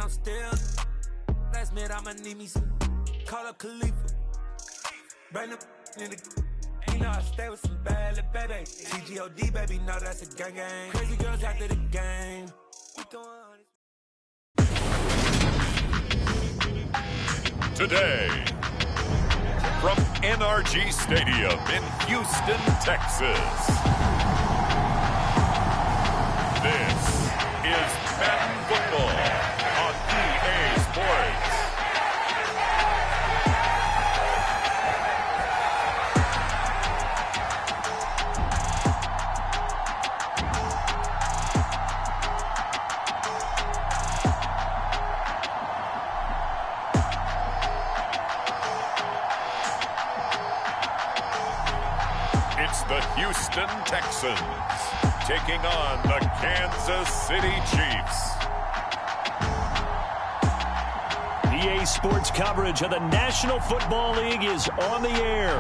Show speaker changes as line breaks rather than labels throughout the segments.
I'm still. Last minute, I'ma need me some. Call up Khalifa. Bring them in the. You know I stay with some bad little baby. CGOD, baby, know that's a gang gang. Crazy girls after the game.
Today, from NRG Stadium in Houston, Texas, this is Madden Football on EA Sports. The Houston Texans taking on the Kansas City Chiefs.
EA Sports coverage of the National Football League is on the air.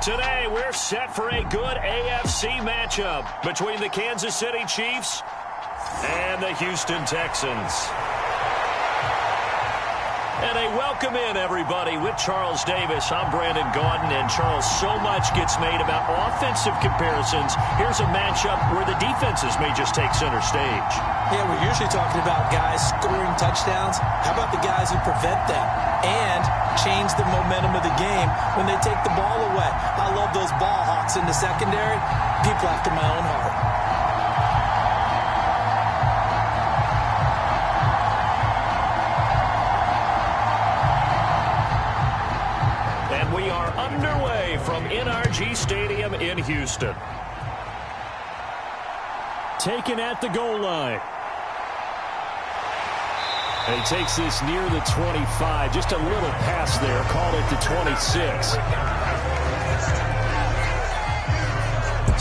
Today, we're set for a good AFC matchup between the Kansas City Chiefs and the Houston Texans. And a welcome in, everybody, with Charles Davis. I'm Brandon Gaudin, and Charles, so much gets made about offensive comparisons. Here's a matchup where the defenses may just take center stage.
Yeah, we're usually talking about guys scoring touchdowns. How about the guys who prevent them and change the momentum of the game when they take the ball away? I love those ball hawks in the secondary. People after my own heart.
Underway from NRG Stadium in Houston. Taken at the goal line. And he takes this near the 25. Just a little pass there. Called it the 26.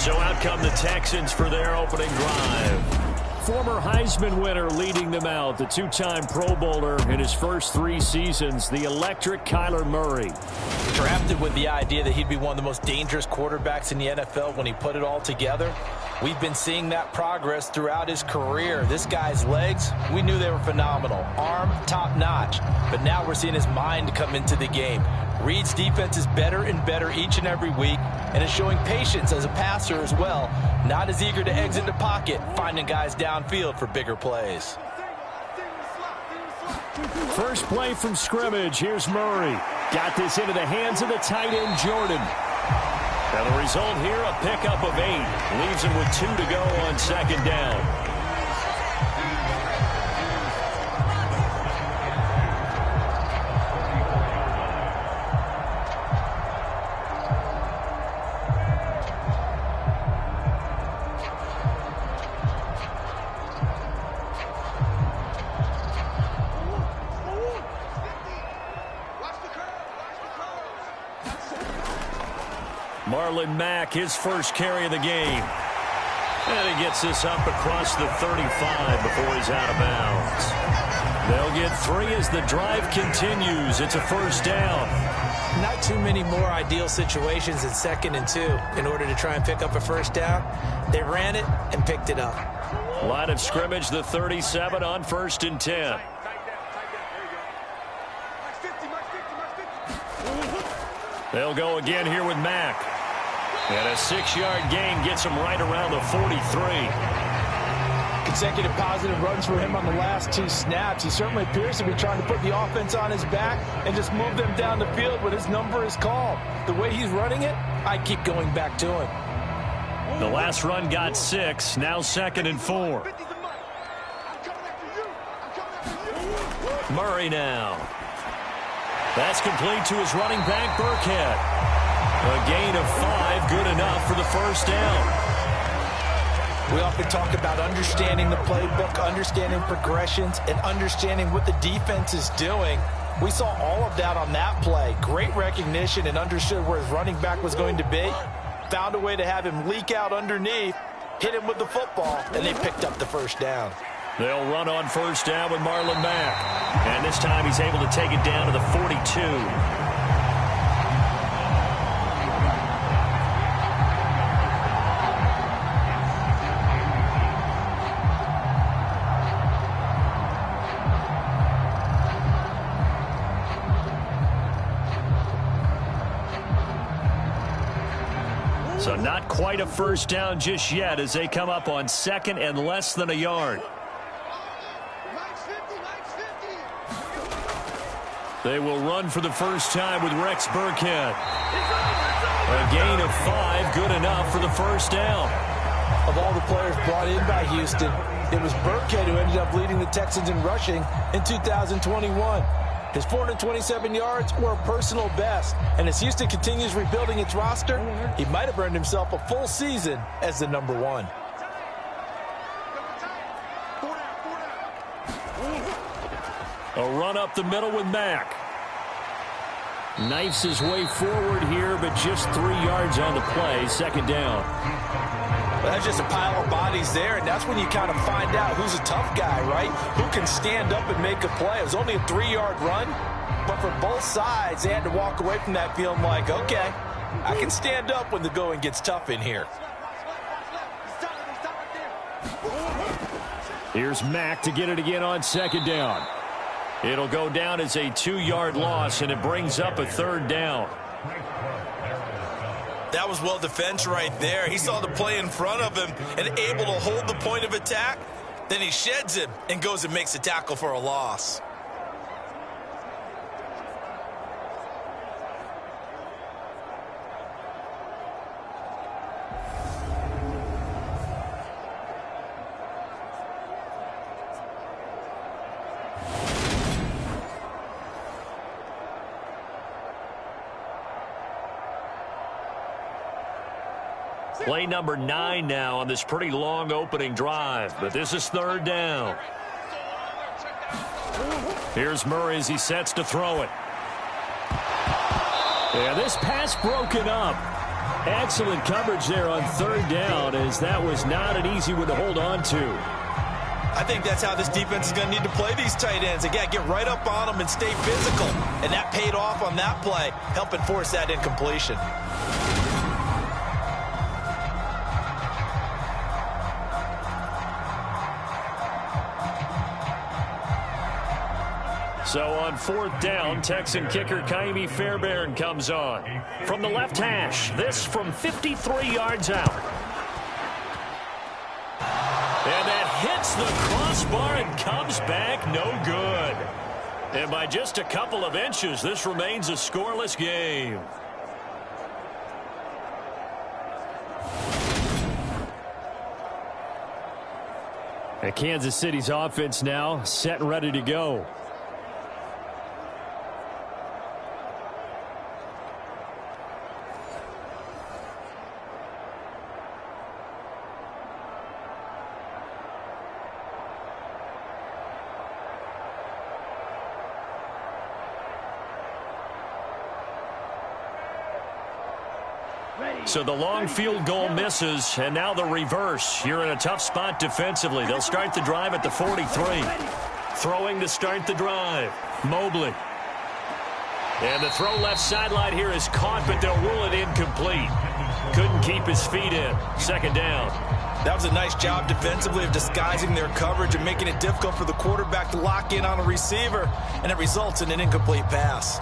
So out come the Texans for their opening drive. Former Heisman winner leading them out, the two-time Pro Bowler in his first 3 seasons, the electric Kyler Murray.
Drafted with the idea that he'd be one of the most dangerous quarterbacks in the NFL when he put it all together. We've been seeing that progress throughout his career. This guy's legs, we knew they were phenomenal. Arm, top-notch. But now we're seeing his mind come into the game. Reed's defense is better and better each and every week, and is showing patience as a passer as well. Not as eager to exit the pocket, finding guys downfield for bigger plays.
First play from scrimmage. Here's Murray. Got this into the hands of the tight end, Jordan. And the result here, a pickup of 8. Leaves him with 2 to go on second down. Marlon Mack, his first carry of the game. And he gets this up across the 35 before he's out of bounds. They'll get 3 as the drive continues. It's a first down.
Not too many more ideal situations in 2nd and 2 in order to try and pick up a first down. They ran it and picked it up.
Line of scrimmage, the 37 on 1st and 10. They'll go again here with Mack. And a 6-yard gain gets him right around the 43.
Consecutive positive runs for him on the last 2 snaps. He certainly appears to be trying to put the offense on his back and just move them down the field when his number is called. The way he's running it, I keep going back to him.
The last run got 6, now 2nd and 4. Murray now. That's complete to his running back, Burkhead. A gain of 5, good enough for the first down.
We often talk about understanding the playbook, understanding progressions, and understanding what the defense is doing. We saw all of that on that play. Great recognition and understood where his running back was going to be. Found a way to have him leak out underneath, hit him with the football, and they picked up the first down.
They'll run on first down with Marlon Mack. And this time he's able to take it down to the 42. So not quite a first down just yet as they come up on second and less than a yard. They will run for the first time with Rex Burkhead. A gain of 5, good enough for the first down.
Of all the players brought in by Houston, it was Burkhead who ended up leading the Texans in rushing in 2021. His 427 yards were a personal best, and as Houston continues rebuilding its roster, he might have earned himself a full season as the #1.
A run up the middle with Mack. Knifes his way forward here, but just 3 yards on the play, second down.
Well, that's just a pile of bodies there, and that's when you kind of find out who's a tough guy, right? Who can stand up and make a play. It was only a 3-yard run, but for both sides, they had to walk away from that feeling like, okay, I can stand up when the going gets tough in here.
Here's Mack to get it again on second down. It'll go down as a 2-yard loss, and it brings up a third down.
That was well defense right there. He saw the play in front of him and able to hold the point of attack. Then he sheds him and goes and makes a tackle for a loss.
Play number 9 now on this pretty long opening drive, but this is third down. Here's Murray as he sets to throw it. Yeah, this pass broken up. Excellent coverage there on third down, as that was not an easy one to hold on to.
I think that's how this defense is going to need to play these tight ends. They got to get right up on them and stay physical. And that paid off on that play, helping force that incompletion.
So on fourth down, Texan kicker Kaimi Fairbairn comes on. From the left hash, this from 53 yards out. And that hits the crossbar and comes back no good. And by just a couple of inches, this remains a scoreless game. And Kansas City's offense now set and ready to go. So the long field goal misses, and now the reverse. You're in a tough spot defensively. They'll start the drive at the 43. Throwing to start the drive, Mobley. And the throw left sideline here is caught, but they'll rule it incomplete. Couldn't keep his feet in. Second down.
That was a nice job defensively of disguising their coverage and making it difficult for the quarterback to lock in on a receiver, and it results in an incomplete pass.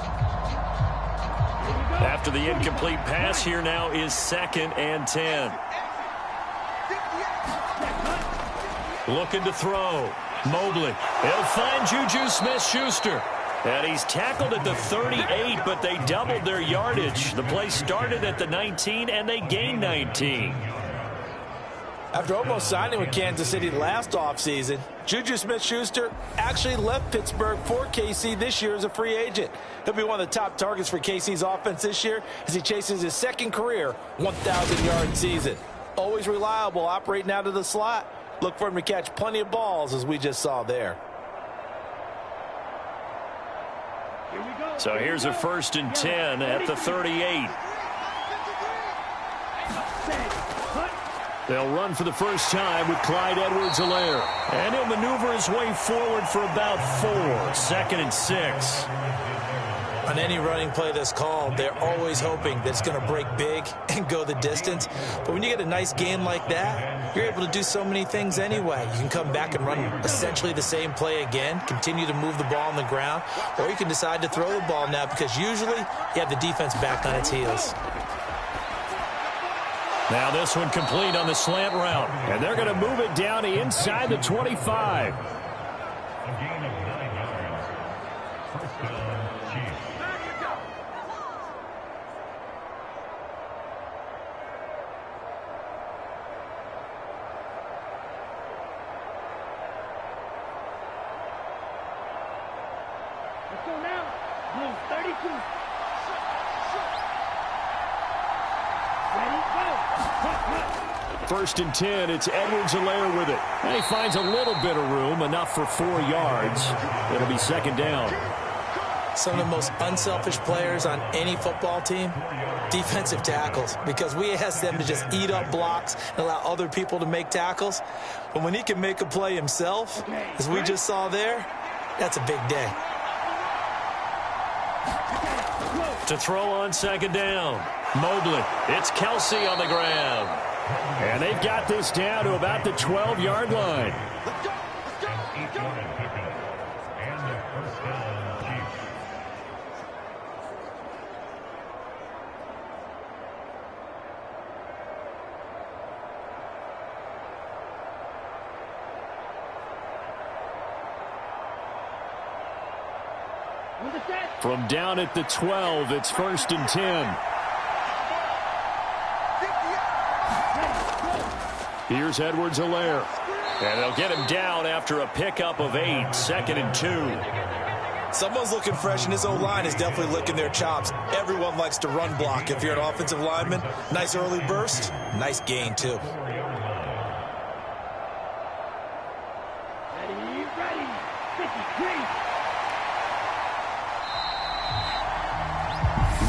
After the incomplete pass, here now is 2nd and 10. Looking to throw. Mobley. He'll find Juju Smith-Schuster. And he's tackled at the 38, but they doubled their yardage. The play started at the 19, and they gained 19.
After almost signing with Kansas City last offseason, Juju Smith-Schuster actually left Pittsburgh for KC this year as a free agent. He'll be one of the top targets for KC's offense this year as he chases his second career 1,000-yard season. Always reliable, operating out of the slot. Look for him to catch plenty of balls, as we just saw there.
So here's a 1st and 10 at the 38. They'll run for the first time with Clyde Edwards-Helaire. And he'll maneuver his way forward for about 4. 2nd and 6.
On any running play that's called, they're always hoping that it's going to break big and go the distance. But when you get a nice gain like that, you're able to do so many things anyway. You can come back and run essentially the same play again, continue to move the ball on the ground, or you can decide to throw the ball now because usually you have the defense back on its heels.
Now this one complete on the slant route. And they're going to move it down to inside the 25.
A gain of 9 yards. First down, Chiefs.
Let's go now. Blue 32. Ready, go.
First and 10, it's Edwards-Helaire with it. And he finds a little bit of room, enough for 4 yards. It'll be second down.
Some of the most unselfish players on any football team, defensive tackles, because we ask them to just eat up blocks and allow other people to make tackles. But when he can make a play himself, as we just saw there, that's a big day.
To throw on second down. Mobley. It's Kelsey on the ground. And they've got this down to about the 12-yard line. From down at the 12, it's first and 10. Here's Edwards-Helaire. And they'll get him down after a pickup of 8, second and 2.
Someone's looking fresh, and this O-line is definitely licking their chops. Everyone likes to run block if you're an offensive lineman. Nice early burst, nice gain, too.
Ready, 53.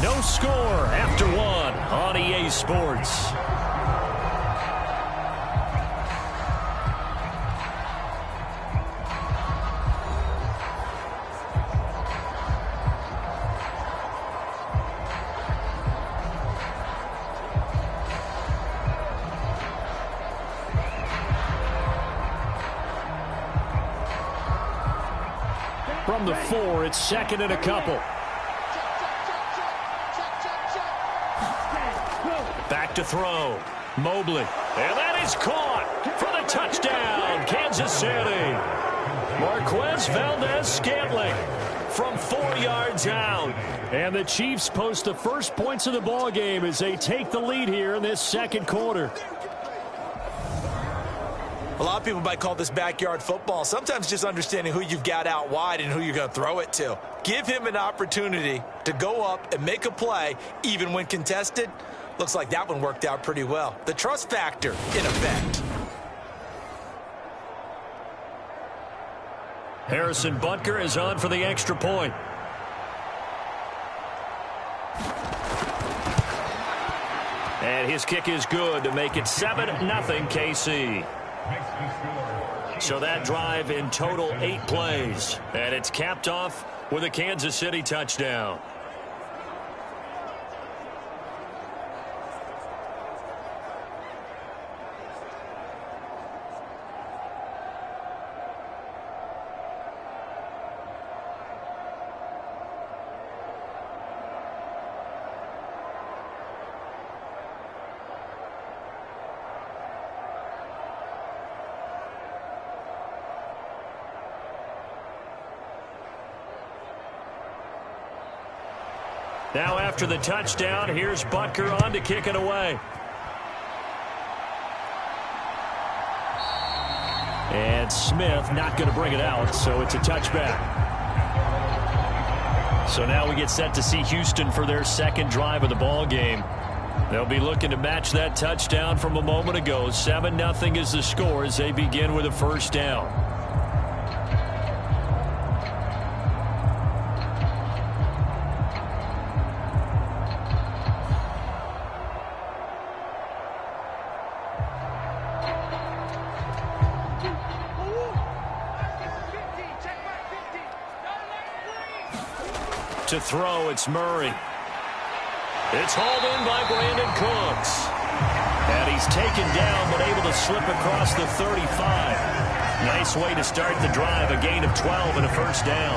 No score after 1 on EA Sports. From the 4, it's second and a couple. Back to throw. Mobley. And that is caught for the touchdown, Kansas City. Marquez Valdez-Scantling from 4 yards out. And the Chiefs post the first points of the ball game as they take the lead here in this second quarter.
A lot of people might call this backyard football. Sometimes just understanding who you've got out wide and who you're going to throw it to. Give him an opportunity to go up and make a play, even when contested. Looks like that one worked out pretty well. The trust factor in effect.
Harrison Butker is on for the extra point. And his kick is good to make it 7-0 KC. So that drive in total 8 plays. And it's capped off with a Kansas City touchdown. Now after the touchdown, here's Butker on to kick it away. And Smith not going to bring it out, so it's a touchback. So now we get set to see Houston for their second drive of the ball game. They'll be looking to match that touchdown from a moment ago. 7-0 is the score as they begin with a first down. To throw, it's Murray. It's hauled in by Brandon Cooks. And he's taken down, but able to slip across the 35. Nice way to start the drive, a gain of 12 and a first down.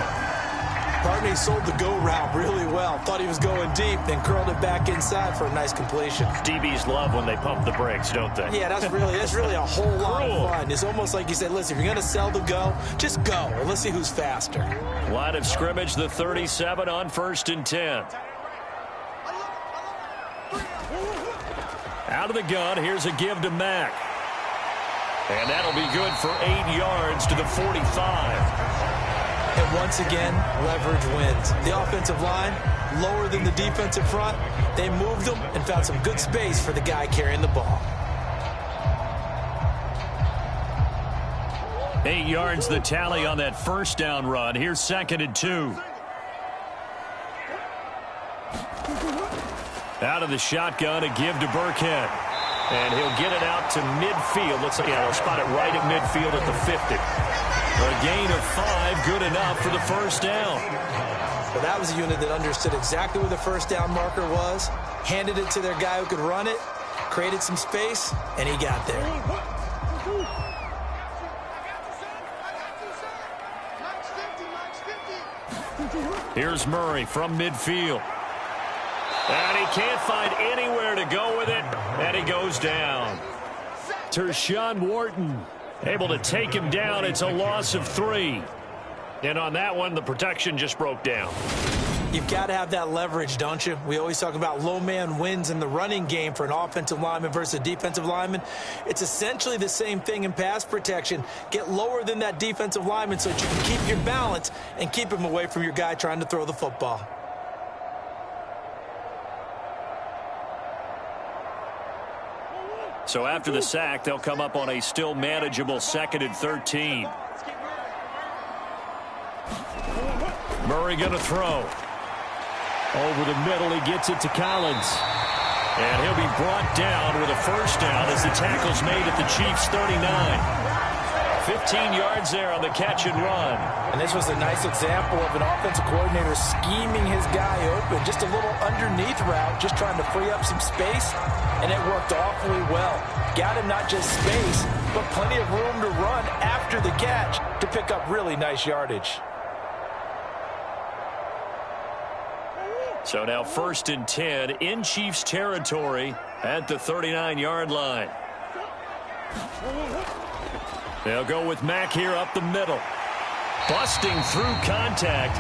Partner sold the go route really well. Thought he was going deep, then curled it back inside for a nice completion.
DBs love when they pump the brakes, don't they?
Yeah, that's really a whole lot of fun. It's almost like you said, listen, if you're going to sell the go, just go, and let's see who's faster.
Line of scrimmage, the 37 on 1st and 10. Out of the gun, here's a give to Mack. And that'll be good for 8 yards to the 45.
And once again, leverage wins. The offensive line, lower than the defensive front. They moved them and found some good space for the guy carrying the ball.
8 yards the tally on that first down run. Here's 2nd and 2. Out of the shotgun, a give to Burkhead. And he'll get it out to midfield. Looks like they'll spot it right at midfield at the 50. A gain of 5, good enough for the first down.
Well, that was a unit that understood exactly where the first down marker was, handed it to their guy who could run it, created some space, and he got there.
Here's Murray from midfield. And he can't find anywhere to go with it, and he goes down. Tershawn Wharton able to take him down. It's a loss of 3. And on that one, the protection just broke down.
You've got to have that leverage, don't you? We always talk about low man wins in the running game for an offensive lineman versus a defensive lineman. It's essentially the same thing in pass protection. Get lower than that defensive lineman so that you can keep your balance and keep him away from your guy trying to throw the football.
So after the sack, they'll come up on a still manageable 2nd and 13. Murray going to throw. Over the middle, he gets it to Collins. And he'll be brought down with a first down as the tackle's made at the Chiefs' 39. 15 yards there on the catch and run.
And this was a nice example of an offensive coordinator scheming his guy open. Just a little underneath route, just trying to free up some space. And it worked awfully well. Got him not just space, but plenty of room to run after the catch to pick up really nice yardage.
So now 1st and 10 in Chiefs territory at the 39-yard line. They'll go with Mack here up the middle. Busting through contact.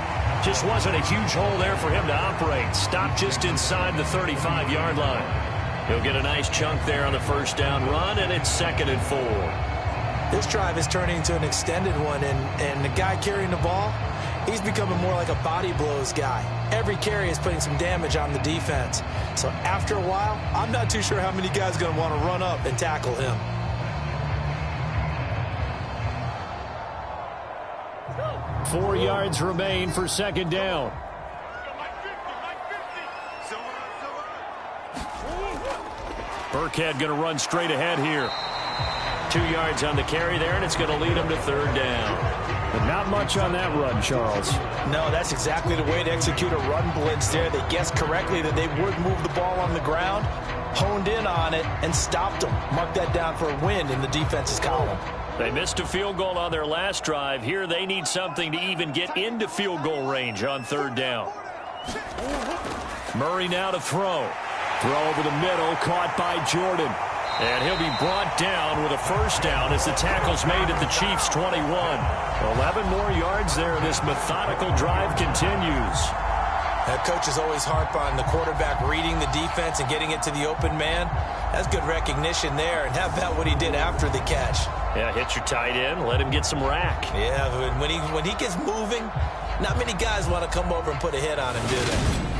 Just wasn't a huge hole there for him to operate. Stopped just inside the 35-yard line. He'll get a nice chunk there on the first down run, and it's 2nd and 4.
This drive is turning into an extended one, and the guy carrying the ball, he's becoming more like a body blows guy. Every carry is putting some damage on the defense. So after a while, I'm not too sure how many guys are going to want to run up and tackle him.
Four yards remain for 2nd down. Burkhead going to run straight ahead here. 2 yards on the carry there, and it's going to lead him to 3rd down.
But not much on that run, Charles.
No, that's exactly the way to execute a run blitz there. They guessed correctly that they would move the ball on the ground, honed in on it, and stopped them. Mark that down for a win in the defense's column.
They missed a field goal on their last drive. Here they need something to even get into field goal range on 3rd down. Murray now to throw. Throw over the middle, caught by Jordan. And he'll be brought down with a first down as the tackle's made at the Chiefs' 21. 11 more yards there, and this methodical drive continues.
That coaches always harp on the quarterback reading the defense and getting it to the open man. That's good recognition there. And how about what he did after the catch?
Yeah, hit your tight end, let him get some rack.
Yeah, when he gets moving, not many guys want to come over and put a hit on him, do they?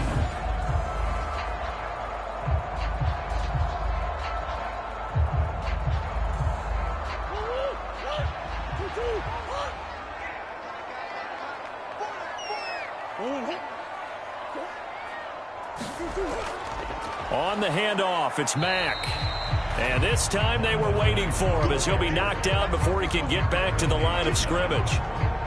On the handoff, it's Mack. And this time they were waiting for him as he'll be knocked out before he can get back to the line of scrimmage.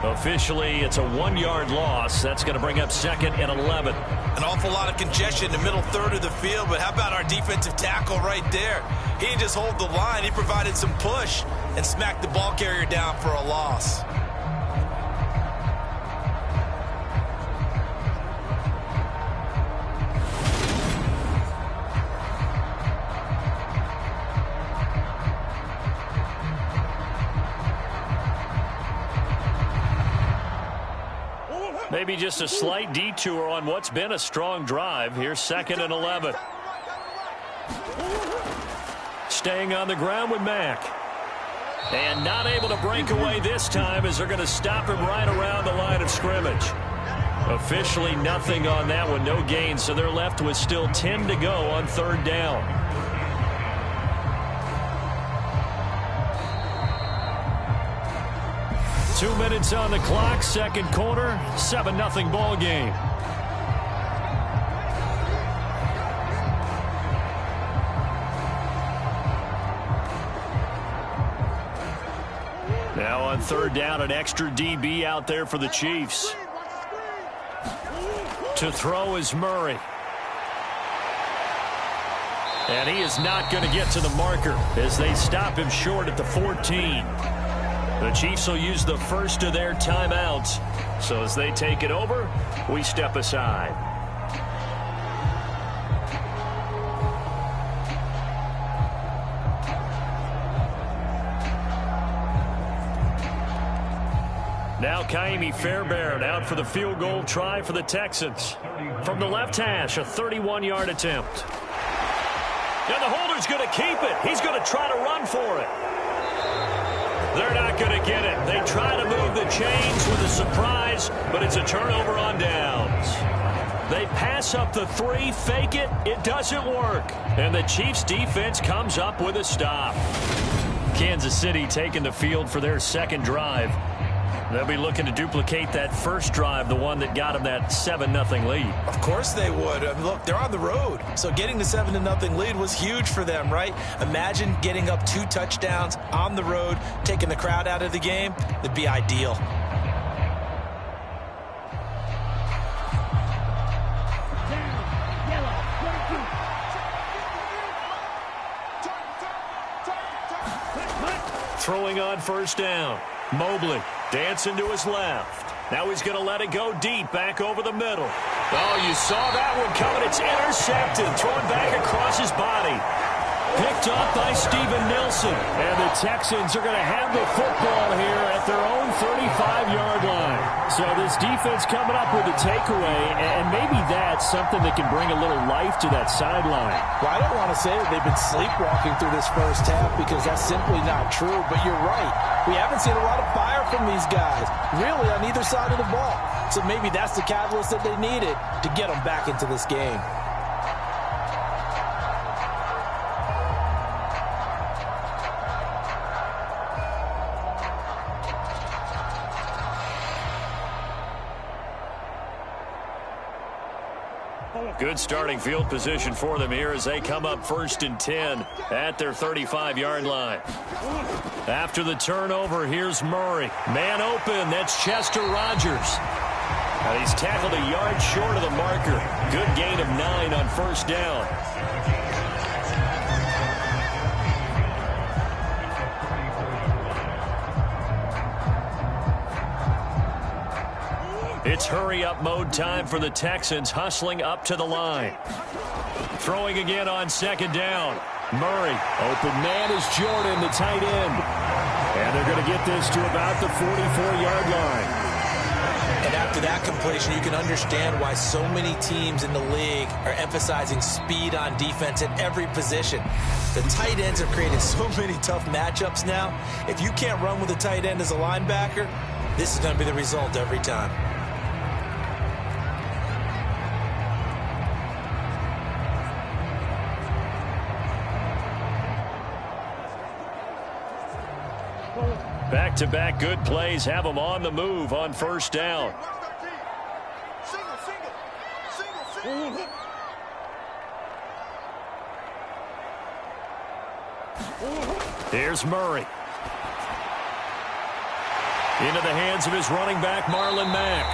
Officially, it's a 1-yard loss. That's going to bring up 2nd and 11.
An awful lot of congestion in the middle third of the field, but how about our defensive tackle right there? He didn't just hold the line. He provided some push and smacked the ball carrier down for a loss.
Maybe just a slight detour on what's been a strong drive. Here's 2nd and 11. Staying on the ground with Mack. And not able to break away this time as they're going to stop him right around the line of scrimmage. Officially nothing on that one, no gain, so they're left with still 10 to go on 3rd down. Two minutes on the clock, 2nd quarter, 7-0 ball game. Now on 3rd down, an extra DB out there for the Chiefs. To throw is Murray. And he is not going to get to the marker as they stop him short at the 14. The Chiefs will use the first of their timeouts. So as they take it over, we step aside. Now Kaimi Fairbairn out for the field goal try for the Texans. From the left hash, a 31-yard attempt. And the holder's going to keep it. He's going to try to run for it. They're not going to get it. They try to move the chains with a surprise, but it's a turnover on downs. They pass up the 3, fake it. It doesn't work. And the Chiefs defense comes up with a stop. Kansas City taking the field for their 2nd drive. They'll be looking to duplicate that first drive, the one that got them that 7-0 lead.
Of course they would. I mean, look, they're on the road. So getting the 7-0 lead was huge for them, right? Imagine getting up 2 touchdowns on the road, taking the crowd out of the game. It'd be ideal.
Throwing on 1st down. Mobley dancing to his left. Now he's going to let it go deep, back over the middle. Oh, you saw that one coming. It's intercepted. Thrown back across his body. Picked up by Steven Nilsson. And the Texans are going to have the football here at their own 35-yard line. So this defense coming up with a takeaway, and maybe that's something that can bring a little life to that sideline.
Well, I don't want to say that they've been sleepwalking through this first half because that's simply not true, but you're right. We haven't seen a lot of fire from these guys, really, on either side of the ball. So maybe that's the catalyst that they needed to get them back into this game.
Good starting field position for them here as they come up 1st and 10 at their 35-yard line. After the turnover, here's Murray. Man open, that's Chester Rogers. And he's tackled a yard short of the marker. Good gain of 9 on 1st down. It's hurry-up mode time for the Texans, hustling up to the line. Throwing again on 2nd down. Murray. Open man is Jordan, the tight end. And they're going to get this to about the 44-yard line.
And after that completion, you can understand why so many teams in the league are emphasizing speed on defense at every position. The tight ends have created so many tough matchups now. If you can't run with a tight end as a linebacker, this is going to be the result every time.
Back-to-back good plays have them on the move on 1st down. Here's Murray. Into the hands of his running back, Marlon Mack.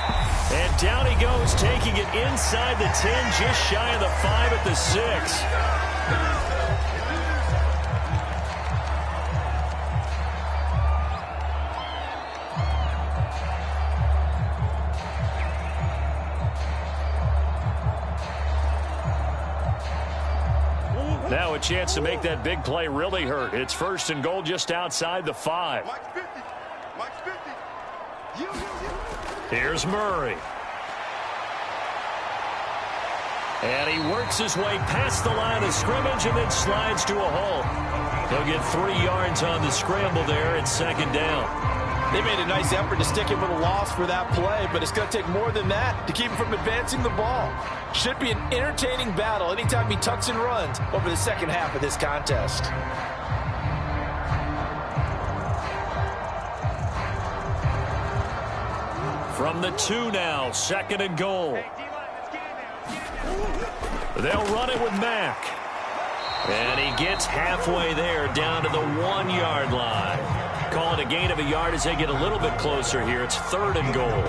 And down he goes, taking it inside the 10, just shy of the 5 at the 6. Now a chance to make that big play really hurt. It's 1st and goal just outside the 5. Here's Murray. And he works his way past the line of scrimmage and then slides to a halt. He'll get 3 yards on the scramble there at second down.
They made a nice effort to stick him with a loss for that play, but it's going to take more than that to keep him from advancing the ball. Should be an entertaining battle anytime he tucks and runs over the second half of this contest.
From the 2 now, second and goal. They'll run it with Mack. And he gets halfway there down to the 1-yard line. Call it a gain of a yard as they get a little bit closer here. It's third and goal.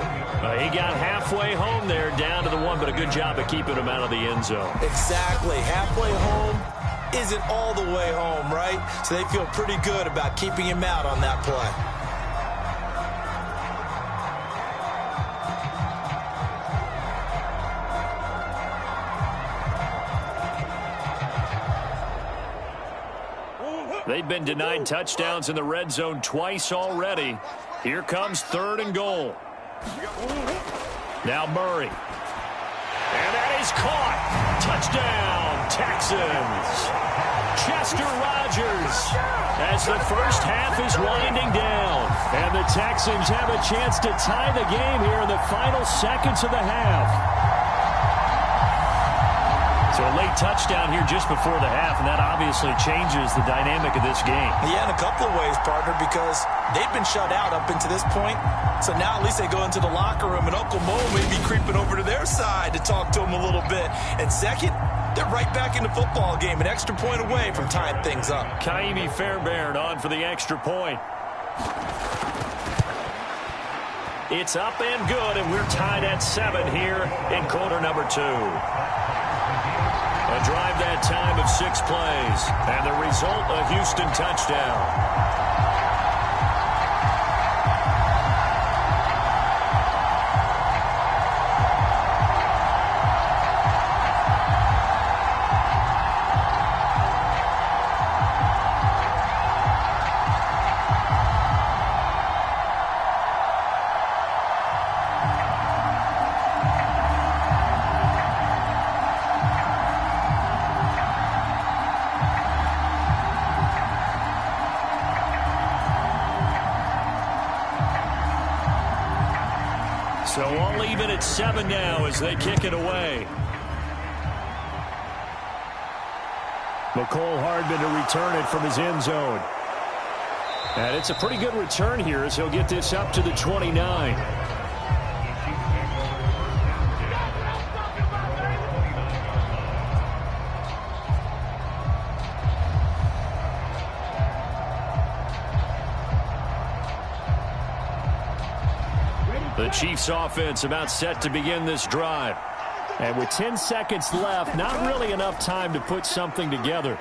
He got halfway home there down to the 1, but a good job of keeping him out of the end zone.
Exactly. Halfway home isn't all the way home, right? So they feel pretty good about keeping him out on that play.
They've been denied touchdowns in the red zone twice already. Here comes third and goal. Now Murray. And that is caught. Touchdown, Texans. Chester Rogers as the first half is winding down. And the Texans have a chance to tie the game here in the final seconds of the half. So a late touchdown here just before the half, and that obviously changes the dynamic of this game.
Yeah, in a couple of ways, partner, because they've been shut out up into this point. So now at least they go into the locker room, and Uncle Mo may be creeping over to their side to talk to him a little bit. And second, they're right back in the football game, an extra point away from tying things up.
Kaimi Fairbairn on for the extra point. It's up and good, and we're tied at 7 here in quarter number 2. A drive that time of 6 plays, and the result, a Houston touchdown. So all even at 7 now as they kick it away. McCole Hardman to return it from his end zone. And it's a pretty good return here as he'll get this up to the 29. The Chiefs offense about set to begin this drive. And with 10 seconds left, not really enough time to put something together.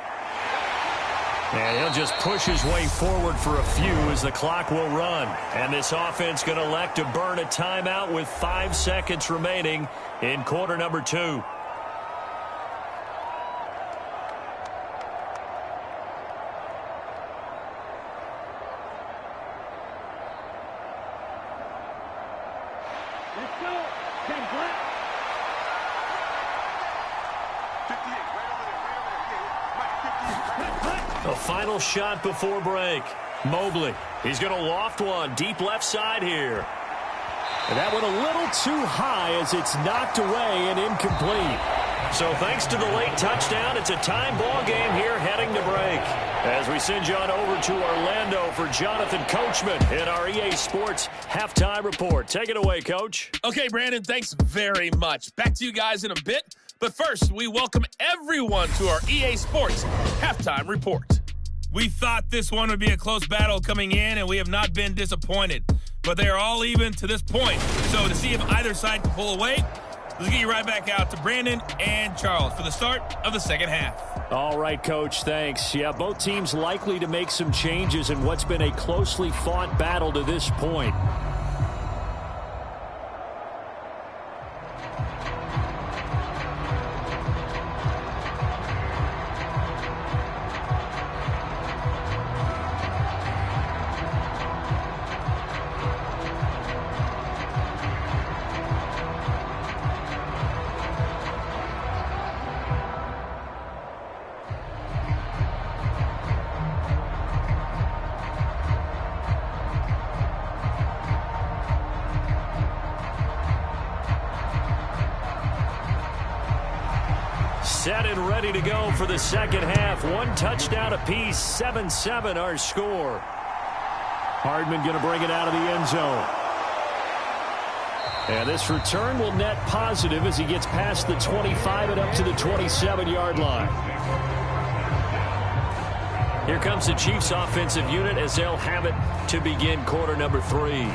And he'll just push his way forward for a few as the clock will run. And this offense going to elect to burn a timeout with 5 seconds remaining in quarter number 2.
Let's go. 10 black.
58, right over there, right over there. Yeah, Mike, 58.
A final shot before break. Mobley. He's going to loft one deep left side here. And that went a little too high as it's knocked away and incomplete. So thanks to the late touchdown, it's a time ball game here heading to break. As we send you on over to Orlando for Jonathan Coachman in our EA Sports Halftime Report. Take it away, Coach.
Okay, Brandon, thanks very much. Back to you guys in a bit. But first, we welcome everyone to our EA Sports Halftime Report. We thought this one would be a close battle coming in, and we have not been disappointed. But they are all even to this point. So to see if either side can pull away, let's get you right back out to Brandon and Charles for the start of the second half.
All right, Coach, thanks. Yeah, both teams likely to make some changes in what's been a closely fought battle to this point. set and ready to go for the second half. One touchdown apiece, 7-7 our score. Hardman going to bring it out of the end zone. And this return will net positive as he gets past the 25 and up to the 27-yard line. Here comes the Chiefs offensive unit as they'll have it to begin quarter number 3.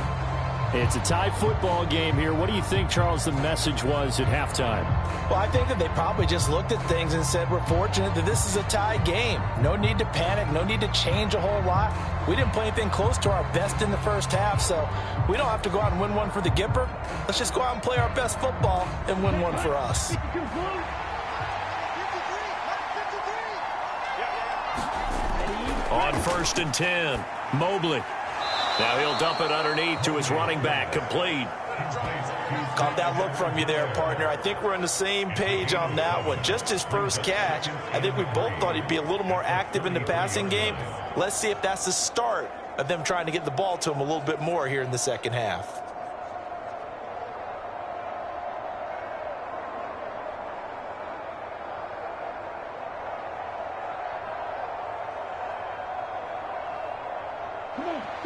It's a tie football game here. What do you think, Charles, the message was at halftime?
Well, I think that they probably just looked at things and said, we're fortunate that this is a tie game. No need to panic. No need to change a whole lot. We didn't play anything close to our best in the first half, so we don't have to go out and win one for the Gipper. Let's just go out and play our best football and win one for us.
On 1st and 10, Mobley. Now he'll dump it underneath to his running back, complete.
Caught that look from you there, partner. I think we're on the same page on that one. Just his first catch, I think we both thought he'd be a little more active in the passing game. Let's see if that's the start of them trying to get the ball to him a little bit more here in the second half.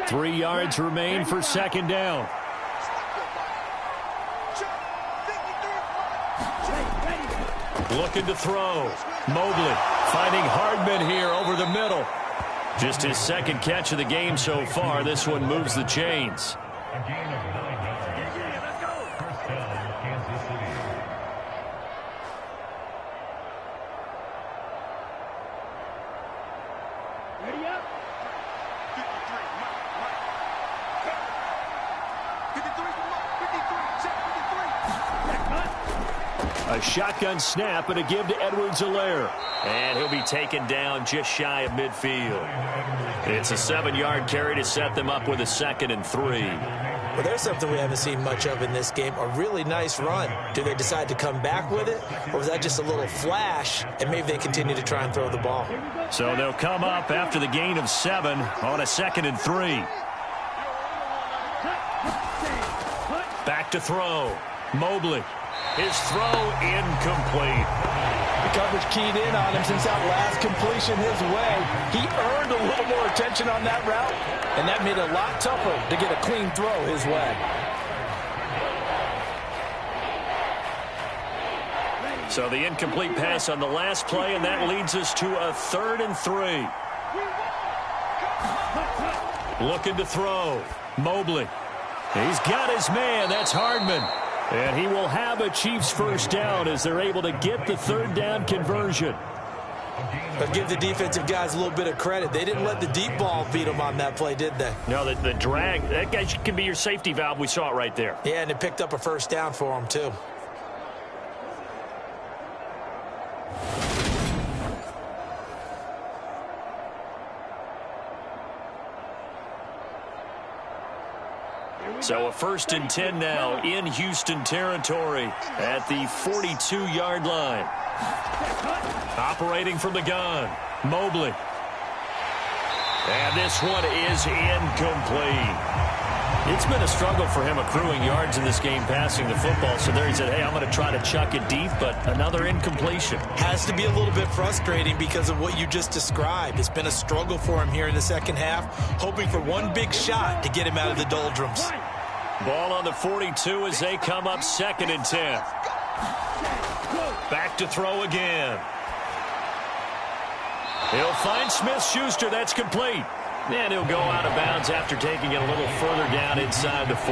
Three yards remain for second down. Looking to throw. Mobley finding Hardman here over the middle. Just his second catch of the game so far. This one moves the chains.
A gain of 9 yards. First down, Kansas City.
Ready up.
53,
A shotgun snap and a give to Edwards-Helaire. And he'll be taken down just shy of midfield. It's a 7-yard carry to set them up with a 2nd and 3.
Well, there's something we haven't seen much of in this game, a really nice run. Do they decide to come back with it, or was that just a little flash, and maybe they continue to try and throw the ball?
So they'll come up after the gain of 7 on a 2nd and 3. Back to throw. Mobley. His throw incomplete.
The coverage keyed in on him since that last completion his way. He earned a little more attention on that route, and that made it a lot tougher to get a clean throw his way.
So the incomplete pass on the last play, and that leads us to a 3rd and 3. Looking to throw. Mobley. He's got his man. That's Hardman. And he will have a Chiefs first down as they're able to get the 3rd down conversion.
But give the defensive guys a little bit of credit. They didn't let the deep ball beat them on that play, did they?
No, the drag, that guy can be your safety valve. We saw it right there.
Yeah, and it picked up a first down for them, too.
So a 1st and 10 now in Houston territory at the 42-yard line. Operating from the gun, Mobley. And this one is incomplete. It's been a struggle for him accruing yards in this game passing the football. So there he said, hey, I'm going to try to chuck it deep, but another incompletion.
Has to be a little bit frustrating because of what you just described. It's been a struggle for him here in the second half, hoping for one big shot to get him out of the doldrums.
Ball on the 42 as they come up 2nd and 10. Back to throw again. He'll find Smith-Schuster. That's complete. And he'll go out of bounds after taking it a little further down inside the 40.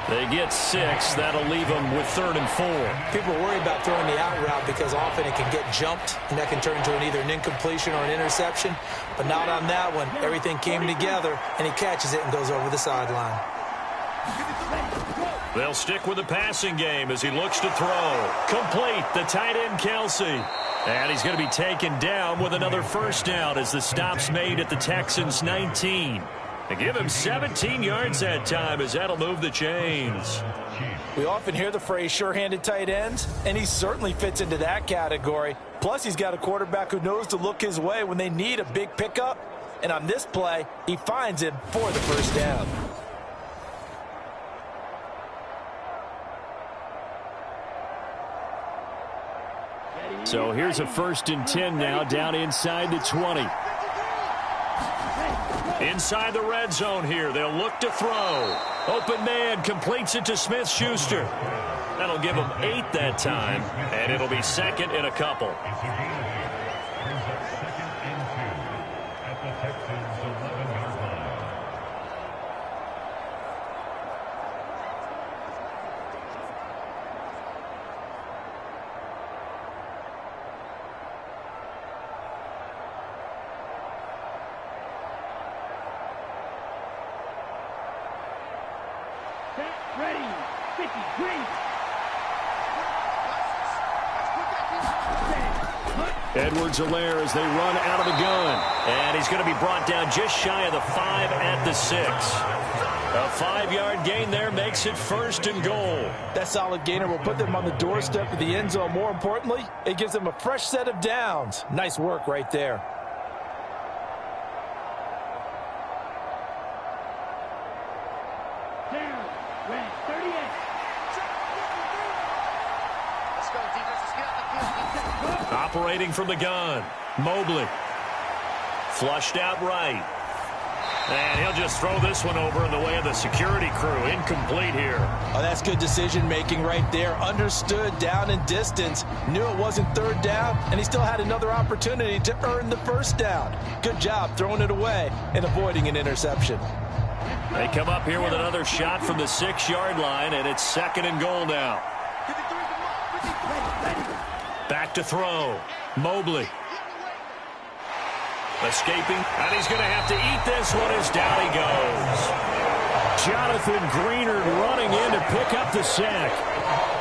They get 6. That'll leave them with 3rd and 4.
People worry about throwing the out route because often it can get jumped, and that can turn into either an incompletion or an interception. But not on that one. Everything came together, and he catches it and goes over the sideline.
They'll stick with the passing game as he looks to throw. Complete, the tight end, Kelsey. And he's going to be taken down with another first down as the stop's made at the Texans' 19. They give him 17 yards that time as that'll move the chains.
We often hear the phrase sure-handed tight ends, and he certainly fits into that category. Plus, he's got a quarterback who knows to look his way when they need a big pickup. And on this play, he finds him for the first down.
So here's a 1st and 10 now, down inside the 20. Inside the red zone here, they'll look to throw. Open man completes it to Smith-Schuster. That'll give them 8 that time, and it'll be 2nd and a couple.
Brings up 2nd and 2 at the Texans' 11-yard line.
Set, ready, 53.
Edwards-Helaire as they run out of the gun. And he's going to be brought down just shy of the 5 at the 6. A 5-yard gain there makes it 1st and goal.
That solid gainer will put them on the doorstep of the end zone. More importantly, it gives them a fresh set of downs. Nice work right there.
Down, red, 38.
Let's go, defense. Let's get out the field.
Operating from the gun, Mobley. Flushed out right. And he'll just throw this one over in the way of the security crew. Incomplete here.
Oh, that's good decision-making right there. Understood down and distance. Knew it wasn't 3rd down, and he still had another opportunity to earn the 1st down. Good job throwing it away and avoiding an interception.
They come up here with another shot from the 6-yard line, and it's 2nd and goal now. Back to throw. Mobley. Escaping, and he's going to have to eat this one as down he goes. Jonathan Greenard running in to pick up the sack.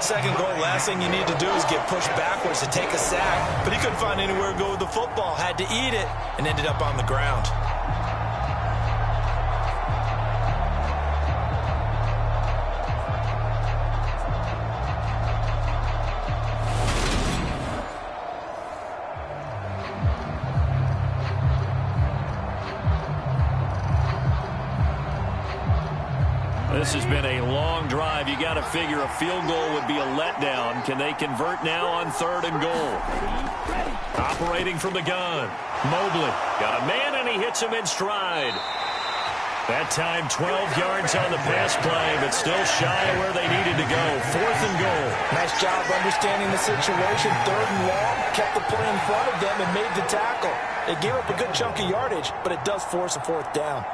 2nd goal, last thing you need to do is get pushed backwards to take a sack. But he couldn't find anywhere to go with the football. Had to eat it and ended up on the ground.
This has been a long drive. You got to figure a field goal would be a letdown. Can they convert now on 3rd and goal? Operating from the gun. Mobley got a man, and he hits him in stride. That time 12 yards on the pass play, but still shy of where they needed to go. 4th and goal.
Nice job understanding the situation. 3rd and long, kept the play in front of them and made the tackle. It gave up a good chunk of yardage, but it does force a 4th down.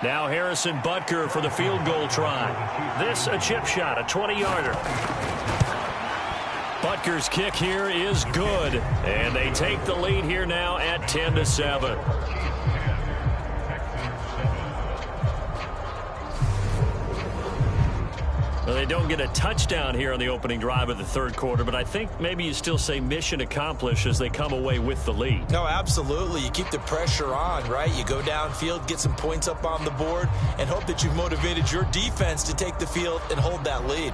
Now Harrison Butker for the field goal try. This a chip shot, a 20-yarder. Butker's kick here is good, and they take the lead here now at 10-7. Well, they don't get a touchdown here on the opening drive of the 3rd quarter, but I think maybe you still say mission accomplished as they come away with the lead.
No, absolutely. You keep the pressure on, right? You go downfield, get some points up on the board, and hope that you've motivated your defense to take the field and hold that lead.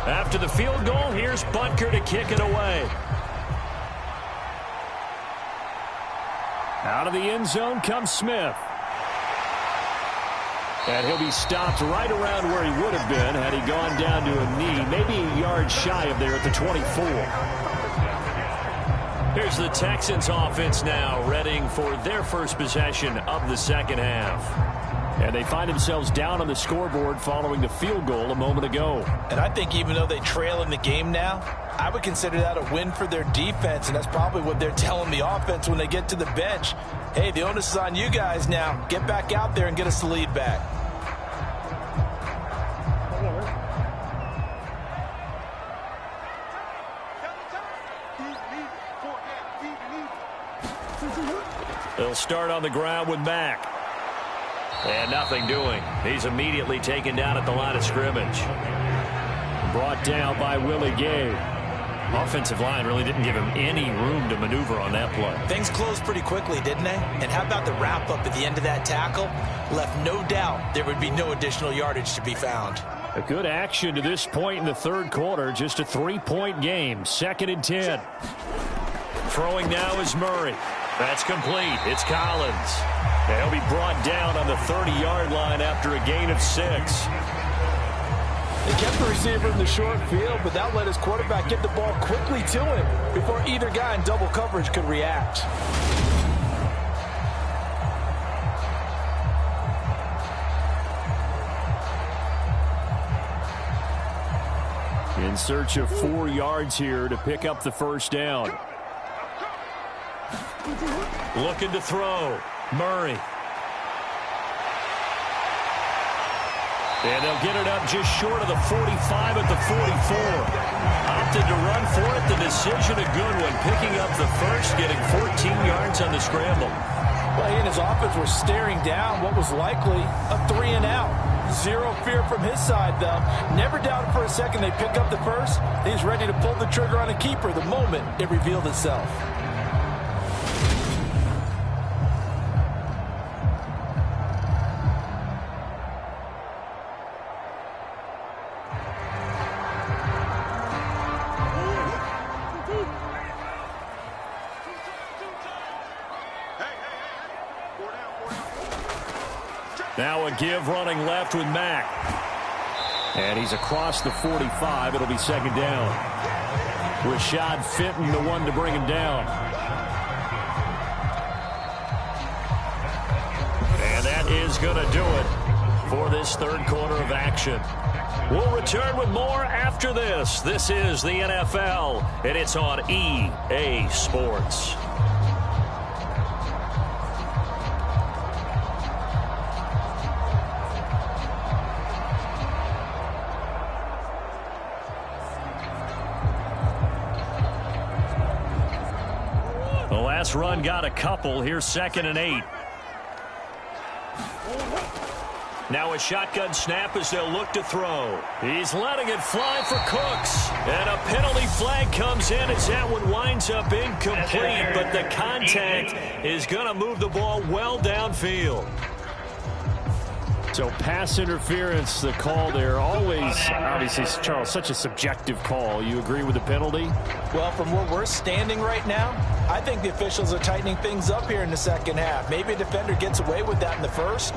After the field goal, here's Butker to kick it away. Out of the end zone comes Smith. And he'll be stopped right around where he would have been had he gone down to a knee, maybe a yard shy of there at the 24. Here's the Texans offense now, readying for their first possession of the 2nd half. And they find themselves down on the scoreboard following the field goal a moment ago.
And I think even though they trail in the game now, I would consider that a win for their defense, and that's probably what they're telling the offense when they get to the bench. Hey, the onus is on you guys now. Get back out there and get us the lead back.
They'll start on the ground with Mack. And nothing doing. He's immediately taken down at the line of scrimmage. Brought down by Willie Gay. Offensive line really didn't give him any room to maneuver on that play.
Things closed pretty quickly, didn't they? And how about the wrap-up at the end of that tackle? Left no doubt there would be no additional yardage to be found.
A good action to this point in the third quarter. Just a 3-point game. 2nd and 10. Throwing now is Murray. That's complete. It's Collins. And he'll be brought down on the 30-yard line after a gain of 6.
They kept the receiver in the short field, but that let his quarterback get the ball quickly to him before either guy in double coverage could react.
In search of 4 yards here to pick up the first down. Looking to throw. Murray. And they'll get it up just short of the 45 at the 44. Opted to run for it. The decision a good one. Picking up the first, getting 14 yards on the scramble.
Well, he and his offense were staring down what was likely a 3-and-out. Zero fear from his side, though. Never doubted for a second they pick up the first. He's ready to pull the trigger on a keeper the moment it revealed itself.
Now a give running left with Mack. And he's across the 45. It'll be 2nd down. Rashad Fenton, the one to bring him down. And that is going to do it for this third quarter of action. We'll return with more after this. This is the NFL, and it's on EA Sports. Last run got a couple. Here's 2nd and 8. Now a shotgun snap as they'll look to throw. He's letting it fly for Cooks. And a penalty flag comes in as that one winds up incomplete. But the contact is going to move the ball well downfield. So pass interference, the call there. Always, obviously, Charles, such a subjective call. You agree with the penalty?
Well, from where we're standing right now, I think the officials are tightening things up here in the second half. Maybe a defender gets away with that in the first,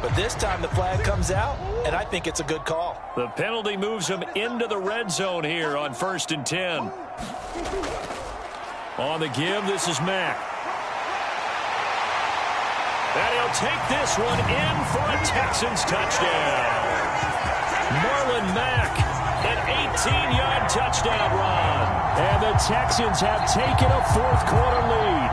but this time the flag comes out, and I think it's a good call.
The penalty moves him into the red zone here on 1st and 10. On the give, this is Mack. And he'll take this one in for a Texans touchdown. Marlon Mack, an 18-yard touchdown run. And the Texans have taken a fourth quarter lead.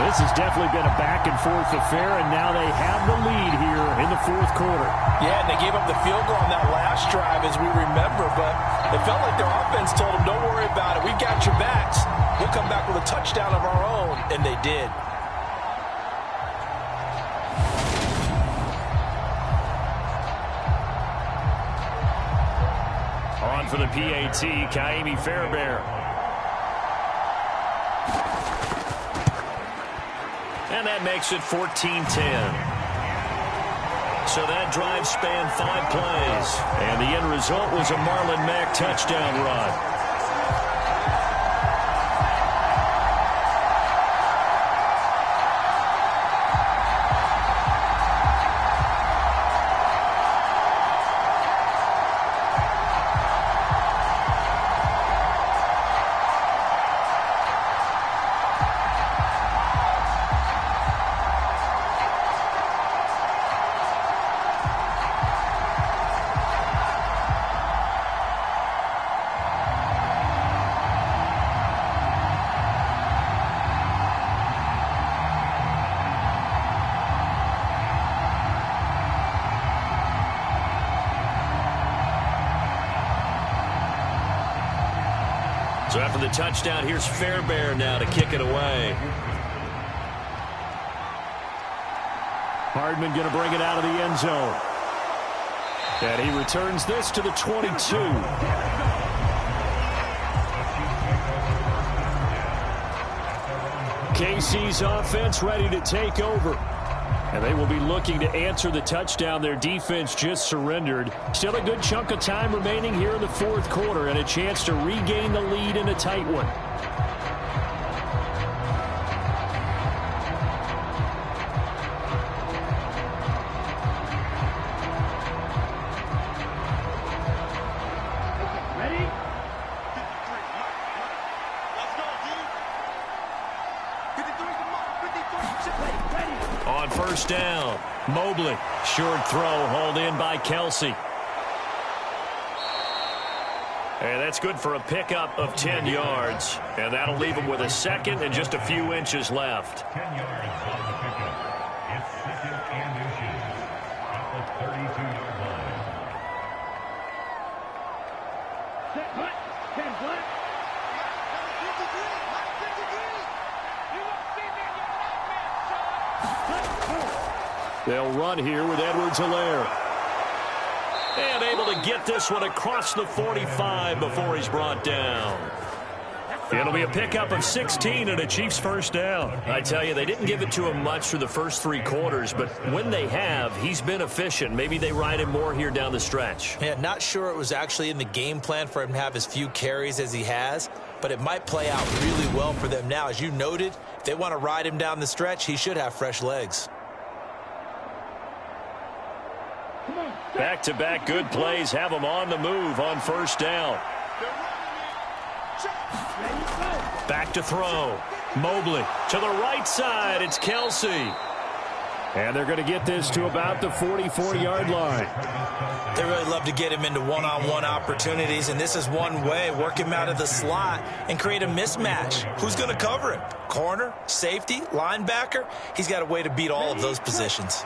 This has definitely been a back-and-forth affair, and now they have the lead here in the fourth quarter.
Yeah, and they gave up the field goal on that last drive, as we remember, but it felt like their offense told them, don't worry about it. We got your backs. We'll come back with a touchdown of our own, and they did.
On for the PAT, Kaimi Fairbairn. And that makes it 14-10. So that drive spanned 5 plays. And the end result was a Marlon Mack touchdown run. So after the touchdown, here's Fairbairn now to kick it away. Hardman going to bring it out of the end zone. And he returns this to the 22. KC's offense ready to take over. And they will be looking to answer the touchdown their defense just surrendered. Still a good chunk of time remaining here in the fourth quarter and a chance to regain the lead in a tight one. On first down, Mobley. Short throw, hauled in by Kelsey. And that's good for a pickup of 10 yards. And that'll leave him with a second and just a few inches left.
10 yards on the pickup. It's second and inches at the 32-yard line.
Set, hut, 10 black.
They'll run here with Edwards-Helaire. And able to get this one across the 45 before he's brought down. It'll be a pickup of 16 and a Chiefs first down. I tell you, they didn't give it to him much through the first three quarters, but when they have, he's been efficient. Maybe they ride him more here down the stretch.
Yeah, not sure it was actually in the game plan for him to have as few carries as he has, but it might play out really well for them now. As you noted, if they want to ride him down the stretch, he should have fresh legs.
Back-to-back good plays have him on the move on first down. Back to throw. Mobley to the right side. It's Kelsey. And they're going to get this to about the 44-yard line.
They really love to get him into one-on-one opportunities, and this is one way. Work him out of the slot and create a mismatch. Who's going to cover him? Corner, safety, linebacker? He's got a way to beat all of those positions.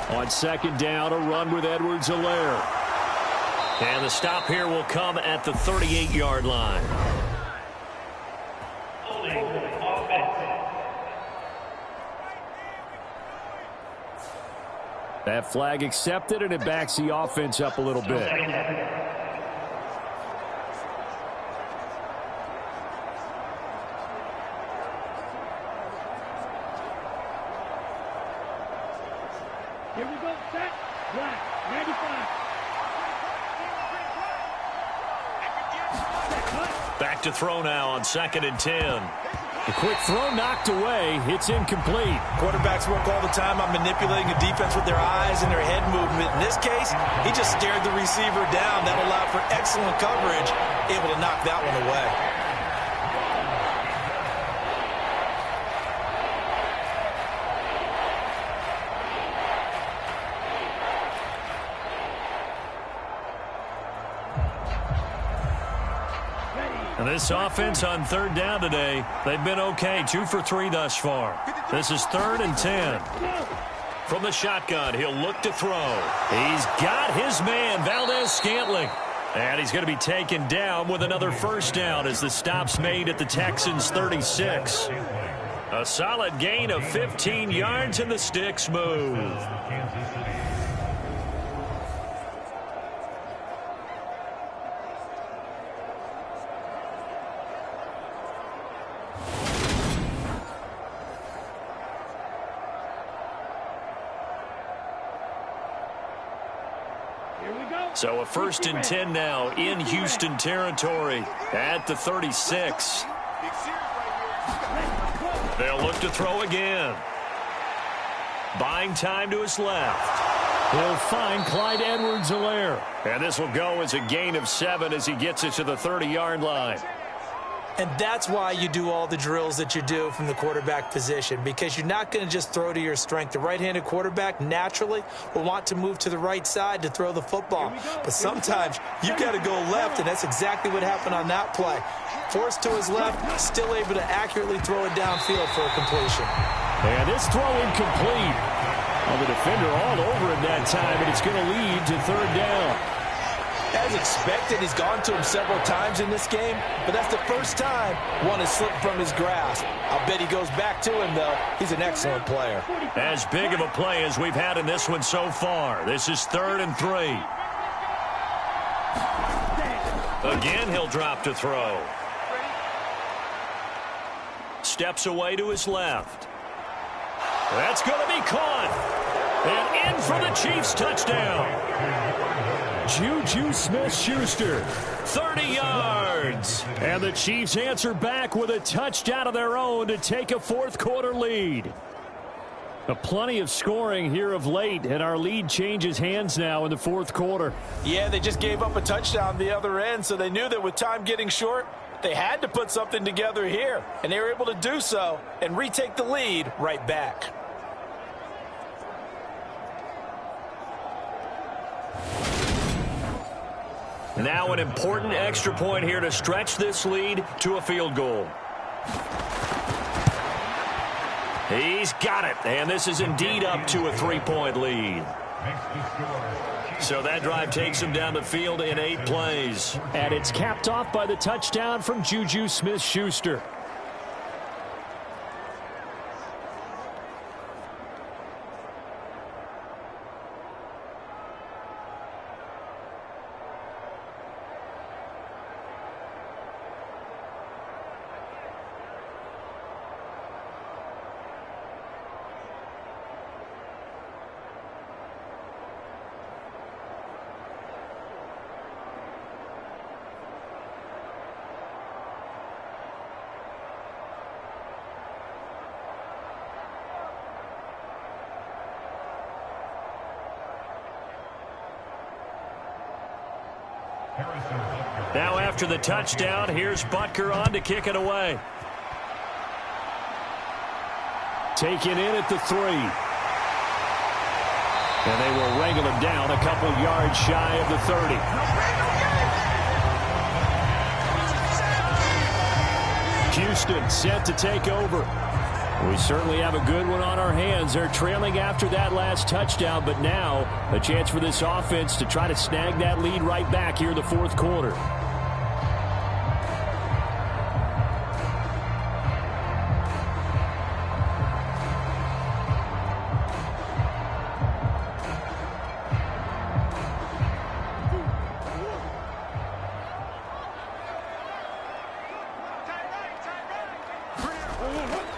On second down, a run with Edwards-Helaire. And the stop here will come at the 38-yard line. That flag accepted, and it backs the offense up a little bit.
Here we go, set, black, 95.
Back to throw now on second and 10. The quick throw knocked away. It's incomplete.
Quarterbacks work all the time on manipulating a defense with their eyes and their head movement. In this case, he just stared the receiver down. That allowed for excellent coverage, able to knock that one away.
And this offense on third down today, they've been okay. 2 for 3 thus far. This is 3rd and 10. From the shotgun, he'll look to throw. He's got his man, Valdez-Scantling. And he's going to be taken down with another first down as the stop's made at the Texans' 36. A solid gain of 15 yards and the sticks move. So a 1st and 10 now in Houston territory at the 36. They'll look to throw again. Buying time to his left. He'll find Clyde Edwards-Helaire. And this will go as a gain of 7 as he gets it to the 30-yard line.
And that's why you do all the drills that you do from the quarterback position, because you're not going to just throw to your strength. The right-handed quarterback naturally will want to move to the right side to throw the football. But sometimes you've got to go left, and that's exactly what happened on that play. Forced to his left, still able to accurately throw it downfield for a completion.
And this throw incomplete. Well, the defender all over him that time, and it's going to lead to 3rd down.
As expected, he's gone to him several times in this game, but that's the first time one has slipped from his grasp. I'll bet he goes back to him, though. He's an excellent player.
As big of a play as we've had in this one so far. This is 3rd and 3. Again, he'll drop to throw. Steps away to his left. That's going to be caught. And in for the Chiefs touchdown. Juju Smith-Schuster, 30 yards. And the Chiefs answer back with a touchdown of their own to take a fourth-quarter lead. Plenty of scoring here of late, and our lead changes hands now in the fourth quarter.
Yeah, they just gave up a touchdown the other end, so they knew that with time getting short, they had to put something together here, and they were able to do so and retake the lead right back.
Now an important extra point here to stretch this lead to a field goal. He's got it, and this is indeed up to a 3-point lead. So that drive takes him down the field in 8 plays.
And it's capped off by the touchdown from Juju Smith-Schuster.
Now after the touchdown, here's Butker on to kick it away.
Taken in at the 3. And they will wrangle him down a couple yards shy of the 30. Houston set to take over. We certainly have a good one on our hands. They're trailing after that last touchdown, but now a chance for this offense to try to snag that lead right back here in the fourth quarter.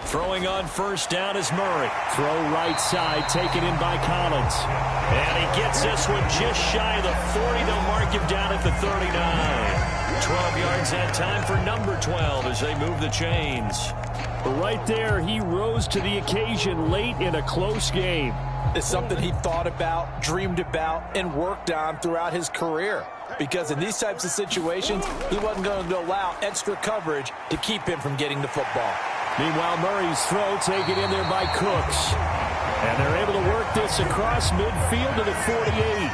Throwing on first down is Murray.
Throw right side, taken in by Collins.
And he gets this one just shy of the 40. They'll mark him down at the 39. 12 yards that time for number 12 as they move the chains.
Right there, he rose to the occasion late in a close game.
It's something he thought about, dreamed about, and worked on throughout his career. Because in these types of situations, he wasn't going to allow extra coverage to keep him from getting the football.
Meanwhile, Murray's throw taken in there by Cooks. And they're able to work this across midfield to the 48.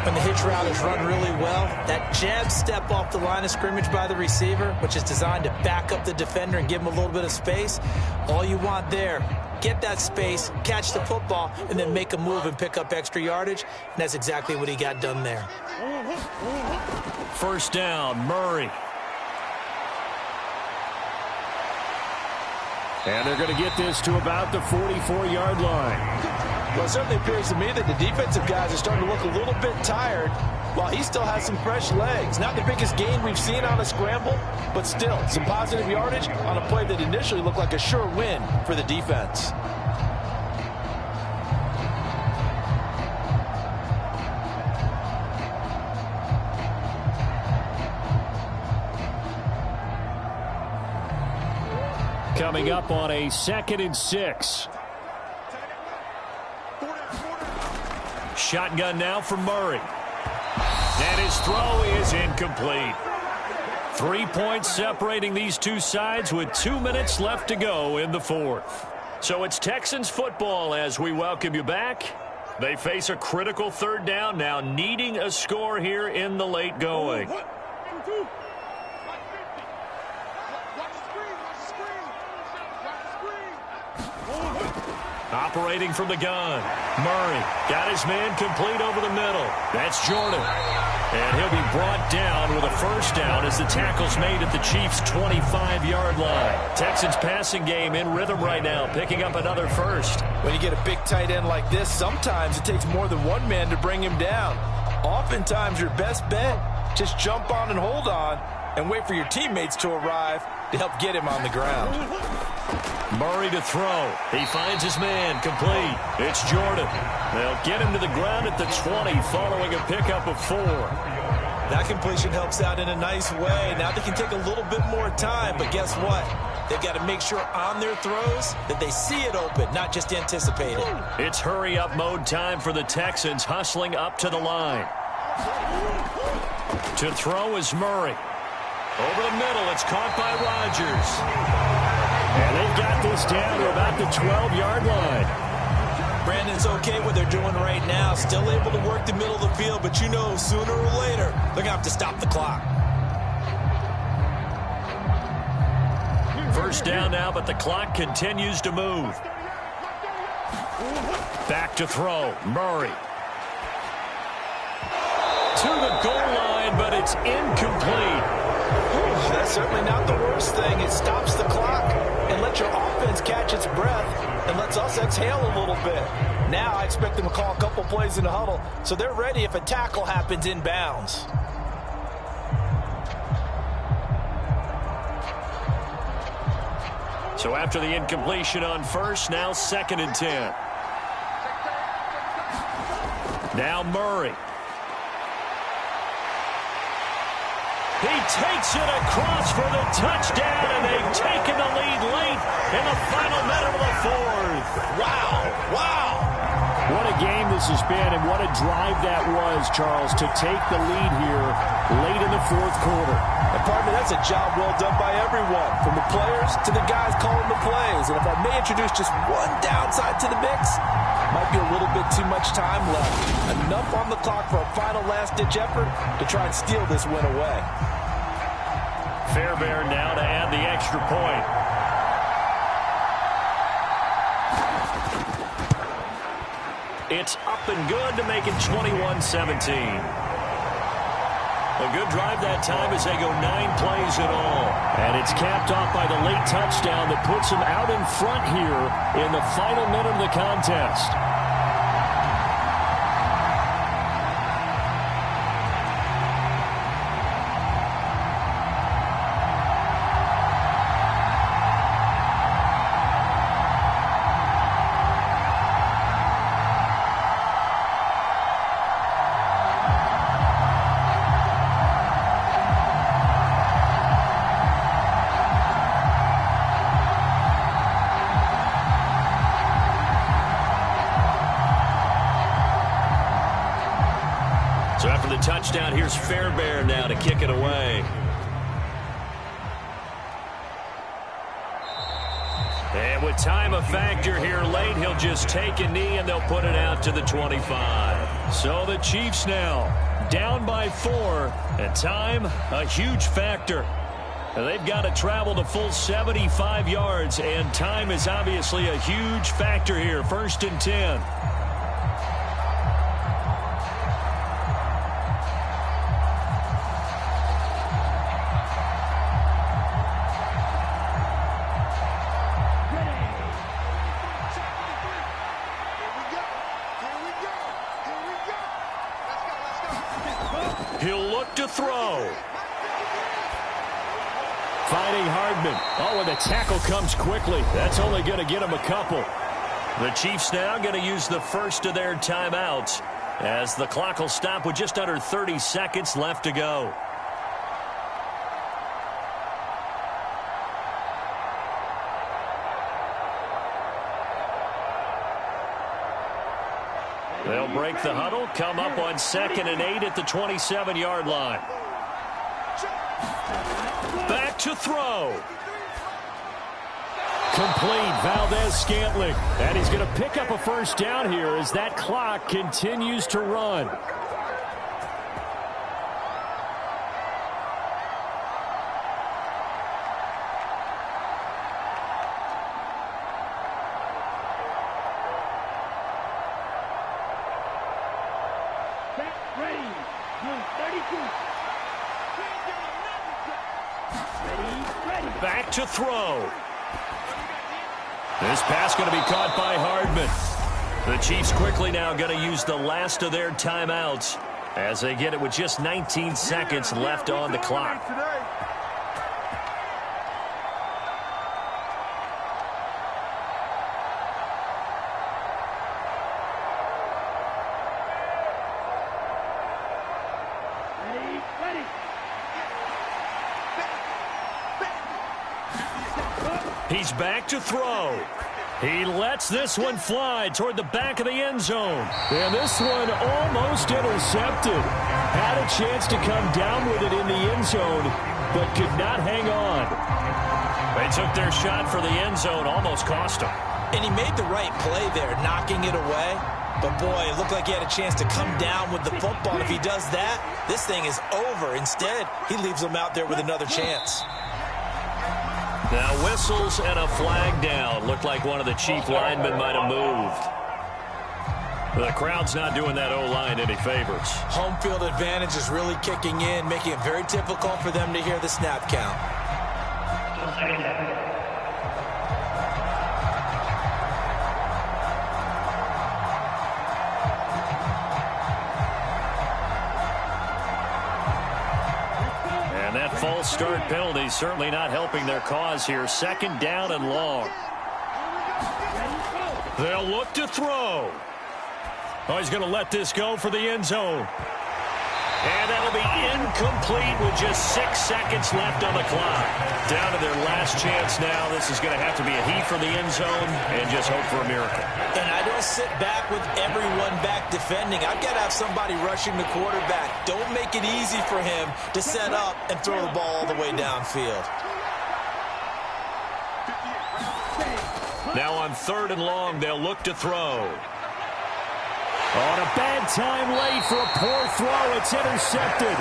When the hitch route is run really well, that jab step off the line of scrimmage by the receiver, which is designed to back up the defender and give him a little bit of space, all you want there, get that space, catch the football, and then make a move and pick up extra yardage. And that's exactly what he got done there.
First down, Murray.
And they're going to get this to about the 44-yard line.
Well, it certainly appears to me that the defensive guys are starting to look a little bit tired while he still has some fresh legs. Not the biggest gain we've seen on a scramble, but still some positive yardage on a play that initially looked like a sure win for the defense.
Coming up on a 2nd and 6.
Shotgun now for Murray. And his throw is incomplete. 3 points separating these two sides with 2 minutes left to go in the fourth. So it's Texans football as we welcome you back. They face a critical third down now, needing a score here in the late going. Operating from the gun. Murray got his man complete over the middle. That's Jordan. And he'll be brought down with a first down as the tackle's made at the Chiefs' 25-yard line. Texans passing game in rhythm right now, picking up another first.
When you get a big tight end like this, sometimes it takes more than one man to bring him down. Oftentimes, your best bet, just jump on and hold on and wait for your teammates to arrive to help get him on the ground.
Murray to throw. He finds his man, complete. It's Jordan. They'll get him to the ground at the 20 following a pickup of 4.
That completion helps out in a nice way. Now they can take a little bit more time, but guess what? They've got to make sure on their throws that they see it open, not just anticipate it.
It's hurry-up mode time for the Texans, hustling up to the line. To throw is Murray. Over the middle, it's caught by Rodgers.
And they've got this down to about the 12-yard line.
Brandon's okay what they're doing right now. Still able to work the middle of the field, but you know sooner or later they're going to have to stop the clock.
First down now, but the clock continues to move. Back to throw, Murray. To the goal line, but it's incomplete.
That's certainly not the worst thing. It stops the clock and lets your offense catch its breath and lets us exhale a little bit. Now I expect them to call a couple plays in the huddle so they're ready if a tackle happens inbounds.
So after the incompletion on first, now 2nd and 10. Now Murray. He takes it across for the touchdown, and they've taken the lead late in the final minute of the 4th.
Wow, wow.
What a game this has been, and what a drive that was, Charles, to take the lead here late in the 4th quarter.
And partner, that's a job well done by everyone, from the players to the guys calling the plays. And if I may introduce just one downside to the mix, might be a little bit too much time left. Enough on the clock for a final last-ditch effort to try and steal this win away.
Fairbairn now to add the extra point. It's up and good to make it 21-17. A good drive that time as they go 9 plays in all.
And it's capped off by the late touchdown that puts them out in front here in the final minute of the contest.
So after the touchdown, here's Fairbairn now to kick it away. And with time a factor here late, he'll just take a knee and they'll put it out to the 25. So the Chiefs now down by 4, and time a huge factor. They've got to travel the full 75 yards, and time is obviously a huge factor here. 1st and 10. He'll look to throw.
Finding Hardman. Oh, and the tackle comes quickly. That's only going to get him a couple.
The Chiefs now going to use the first of their timeouts as the clock will stop with just under 30 seconds left to go. They'll break the huddle, come up on 2nd and 8 at the 27-yard line. Back to throw.
Complete, Valdez-Scantling. And he's going to pick up a first down here as that clock continues to run. Back to throw. This pass going to be caught by Hardman. The Chiefs quickly now going to use the last of their timeouts as they get it with just 19 seconds left on the clock. He's back to throw. He lets this one fly toward the back of the end zone. And this one almost intercepted. Had a chance to come down with it in the end zone, but could not hang on. They took their shot for the end zone, almost cost him.
And he made the right play there, knocking it away. But, boy, it looked like he had a chance to come down with the football. If he does that, this thing is over. Instead, he leaves him out there with another chance.
Now whistles and a flag down. Looked like one of the Chief linemen might have moved. The crowd's not doing that O-line any favors.
Home field advantage is really kicking in, making it very difficult for them to hear the snap count.
False start penalty certainly not helping their cause here. Second down and long. They'll look to throw. Oh, he's going to let this go for the end zone. And that'll be incomplete with just 6 seconds left on the clock. Down to their last chance now. This is going to have to be a heat from the end zone and just hope for a miracle.
And I don't sit back with everyone back defending. I've got to have somebody rushing the quarterback. Don't make it easy for him to set up and throw the ball all the way downfield.
Now on third and long, they'll look to throw. On a bad time late for a poor throw. It's intercepted.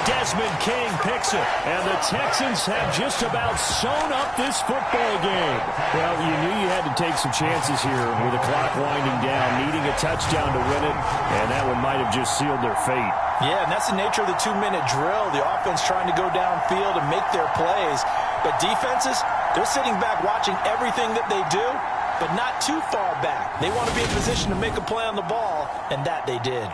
Desmond King picks it. And the Texans have just about sewn up this football game. Well, you knew you had to take some chances here with the clock winding down, needing a touchdown to win it, and that one might have just sealed their fate.
Yeah, and that's the nature of the 2-minute drill. The offense trying to go downfield and make their plays. But defenses, they're sitting back watching everything that they do, but not too far back. They want to be in position to make a play on the ball, and that they did.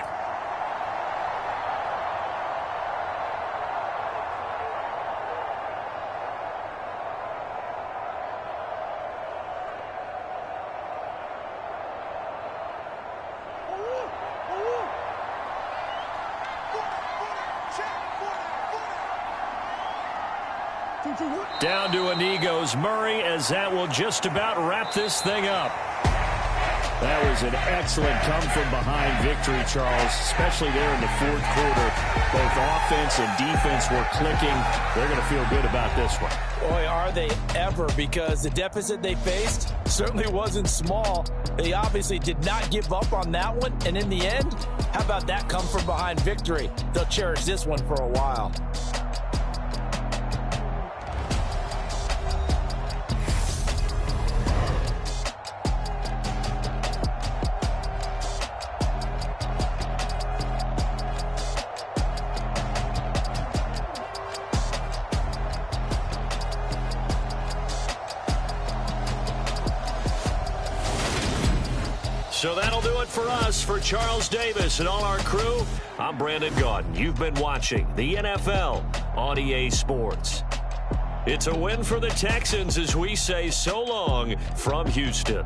Down to a knee goes Murray, as that will just about wrap this thing up. That was an excellent come-from-behind victory, Charles, especially there in the fourth quarter. Both offense and defense were clicking. They're going to feel good about this one.
Boy, are they ever, because the deficit they faced certainly wasn't small. They obviously did not give up on that one, and in the end, how about that come-from-behind victory? They'll cherish this one for a while.
So that'll do it for us. For Charles Davis and all our crew, I'm Brandon Gaudin. You've been watching the NFL on EA Sports. It's a win for the Texans as we say so long from Houston.